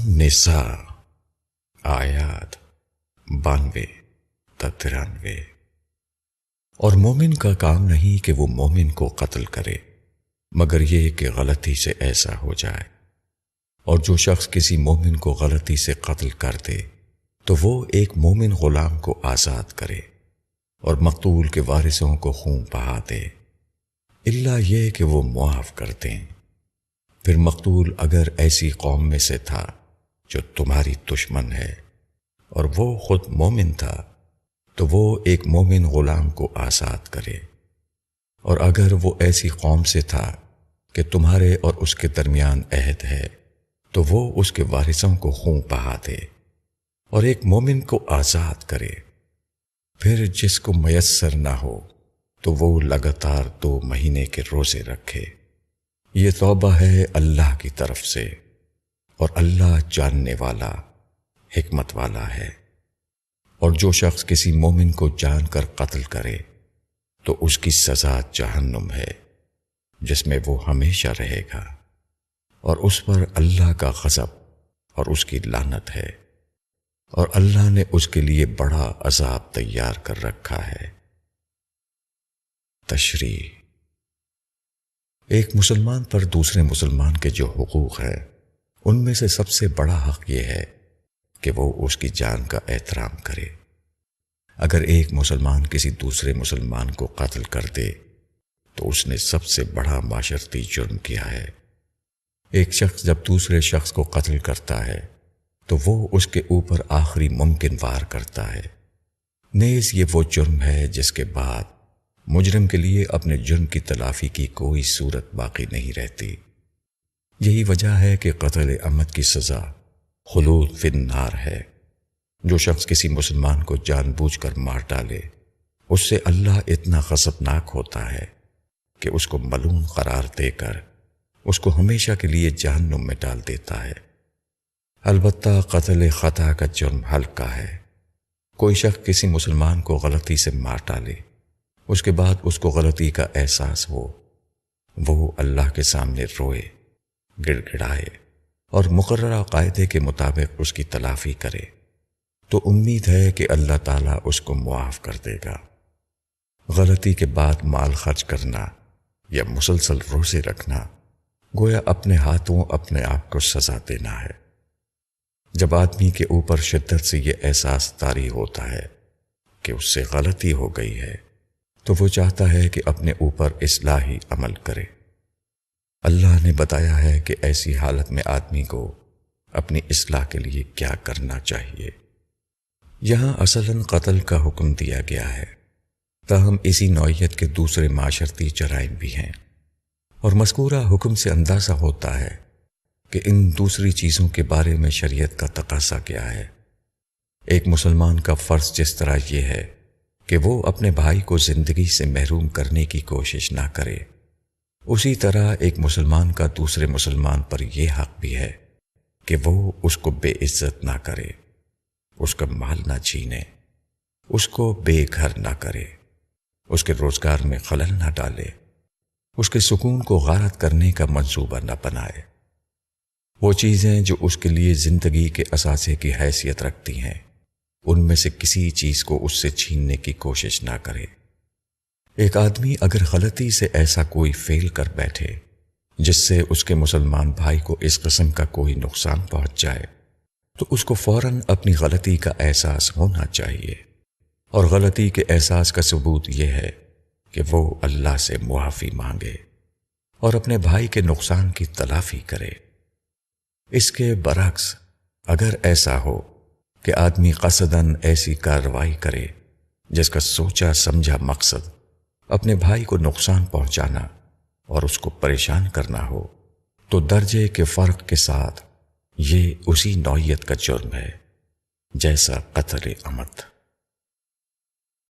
النساء آیات 92 تا 93۔ اور مومن کا کام نہیں کہ وہ مومن کو قتل کرے مگر یہ کہ غلطی سے ایسا ہو جائے، اور جو شخص کسی مومن کو غلطی سے قتل کر دے تو وہ ایک مومن غلام کو آزاد کرے اور مقتول کے وارثوں کو خون بہا دے، الا یہ کہ وہ معاف کر دیں۔ پھر مقتول اگر ایسی قوم میں سے تھا جو تمہاری دشمن ہے اور وہ خود مومن تھا تو وہ ایک مومن غلام کو آزاد کرے، اور اگر وہ ایسی قوم سے تھا کہ تمہارے اور اس کے درمیان عہد ہے تو وہ اس کے وارثوں کو خون بہا دے اور ایک مومن کو آزاد کرے۔ پھر جس کو میسر نہ ہو تو وہ لگاتار 2 مہینے کے روزے رکھے، یہ توبہ ہے اللہ کی طرف سے، اور اللہ جاننے والا حکمت والا ہے۔ اور جو شخص کسی مومن کو جان کر قتل کرے تو اس کی سزا جہنم ہے جس میں وہ ہمیشہ رہے گا، اور اس پر اللہ کا غضب اور اس کی لعنت ہے، اور اللہ نے اس کے لیے بڑا عذاب تیار کر رکھا ہے۔ تشریح: ایک مسلمان پر دوسرے مسلمان کے جو حقوق ہیں ان میں سے سب سے بڑا حق یہ ہے کہ وہ اس کی جان کا احترام کرے۔ اگر ایک مسلمان کسی دوسرے مسلمان کو قتل کر دے تو اس نے سب سے بڑا معاشرتی جرم کیا ہے۔ ایک شخص جب دوسرے شخص کو قتل کرتا ہے تو وہ اس کے اوپر آخری ممکن وار کرتا ہے، نیز یہ وہ جرم ہے جس کے بعد مجرم کے لیے اپنے جرم کی تلافی کی کوئی صورت باقی نہیں رہتی۔ یہی وجہ ہے کہ قتل عمد کی سزا خلود فی النار ہے۔ جو شخص کسی مسلمان کو جان بوجھ کر مار ڈالے اس سے اللہ اتنا غضبناک ہوتا ہے کہ اس کو ملعون قرار دے کر اس کو ہمیشہ کے لیے جہنم میں ڈال دیتا ہے۔ البتہ قتل خطا کا جرم ہلکا ہے۔ کوئی شخص کسی مسلمان کو غلطی سے مار ڈالے، اس کے بعد اس کو غلطی کا احساس ہو، وہ اللہ کے سامنے روئے، گڑ گڑائے اور مقررہ قاعدے کے مطابق اس کی تلافی کرے تو امید ہے کہ اللہ تعالیٰ اس کو معاف کر دے گا۔ غلطی کے بعد مال خرچ کرنا یا مسلسل روزے رکھنا گویا اپنے ہاتھوں اپنے آپ کو سزا دینا ہے۔ جب آدمی کے اوپر شدت سے یہ احساس طاری ہوتا ہے کہ اس سے غلطی ہو گئی ہے تو وہ چاہتا ہے کہ اپنے اوپر اصلاحی عمل کرے۔ اللہ نے بتایا ہے کہ ایسی حالت میں آدمی کو اپنی اصلاح کے لیے کیا کرنا چاہیے۔ یہاں اصلاً قتل کا حکم دیا گیا ہے، تاہم اسی نوعیت کے دوسرے معاشرتی جرائم بھی ہیں، اور مذکورہ حکم سے اندازہ ہوتا ہے کہ ان دوسری چیزوں کے بارے میں شریعت کا تقاضا کیا ہے۔ ایک مسلمان کا فرض جس طرح یہ ہے کہ وہ اپنے بھائی کو زندگی سے محروم کرنے کی کوشش نہ کرے، اسی طرح ایک مسلمان کا دوسرے مسلمان پر یہ حق بھی ہے کہ وہ اس کو بے عزت نہ کرے، اس کا مال نہ چھینے، اس کو بے گھر نہ کرے، اس کے روزگار میں خلل نہ ڈالے، اس کے سکون کو غارت کرنے کا منصوبہ نہ بنائے۔ وہ چیزیں جو اس کے لیے زندگی کے اثاثے کی حیثیت رکھتی ہیں ان میں سے کسی چیز کو اس سے چھیننے کی کوشش نہ کرے۔ ایک آدمی اگر غلطی سے ایسا کوئی فعل کر بیٹھے جس سے اس کے مسلمان بھائی کو اس قسم کا کوئی نقصان پہنچ جائے تو اس کو فوراً اپنی غلطی کا احساس ہونا چاہیے، اور غلطی کے احساس کا ثبوت یہ ہے کہ وہ اللہ سے معافی مانگے اور اپنے بھائی کے نقصان کی تلافی کرے۔ اس کے برعکس اگر ایسا ہو کہ آدمی قصداً ایسی کارروائی کرے جس کا سوچا سمجھا مقصد اپنے بھائی کو نقصان پہنچانا اور اس کو پریشان کرنا ہو تو درجے کے فرق کے ساتھ یہ اسی نوعیت کا جرم ہے جیسا قتل عمد۔